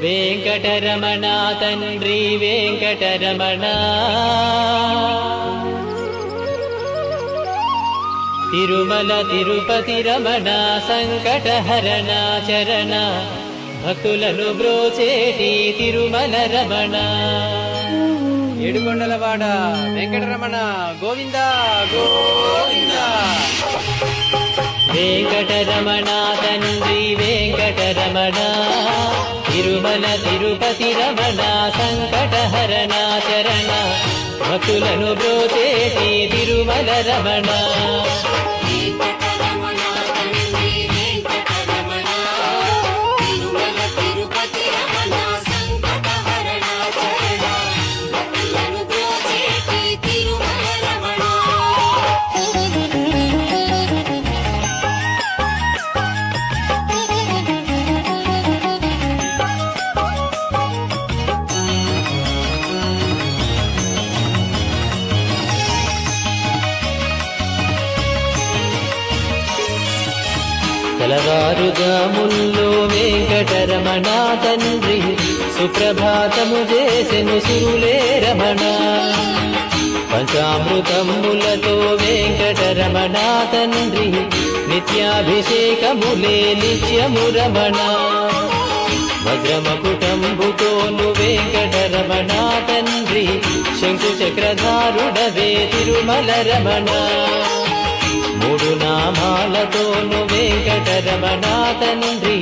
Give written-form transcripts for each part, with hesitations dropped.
వెంకటరమణ తండ్రి వెంకటరమణ తిరుమల తిరుపతి రమణ సంకటహరణ చరణ భక్తులను బ్రోచేటి తిరుమల రమణ ఏడుకొండలవాడ వెంకటరమణ గోవింద గోవింద. వెంకటరమణ తండ్రి వెంకటరమణ తిరుమల తిరుపతి రమణ సంకటహరణ చరణ భక్తులను బ్రోచేటి తిరుమల రమణ తెలవారుజాముల్లో వెంకటరమణ తండ్రి సుప్రభాతము చేసెను సురులే రమణ పంచామృతములతో వెంకటరమణ తండ్రి నిత్యాభిషేకములే నిత్యము రమణ వజ్రమకుటంబుతోను వెంకటరమణ తండ్రి శంకు చక్రధారుడవే తిరుమల రమణ మూడు నామాలతోను వెంకటరమణ తండ్రి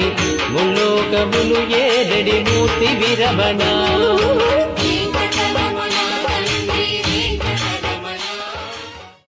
ముల్లోకములు ఏడడి మూర్తి విరమణ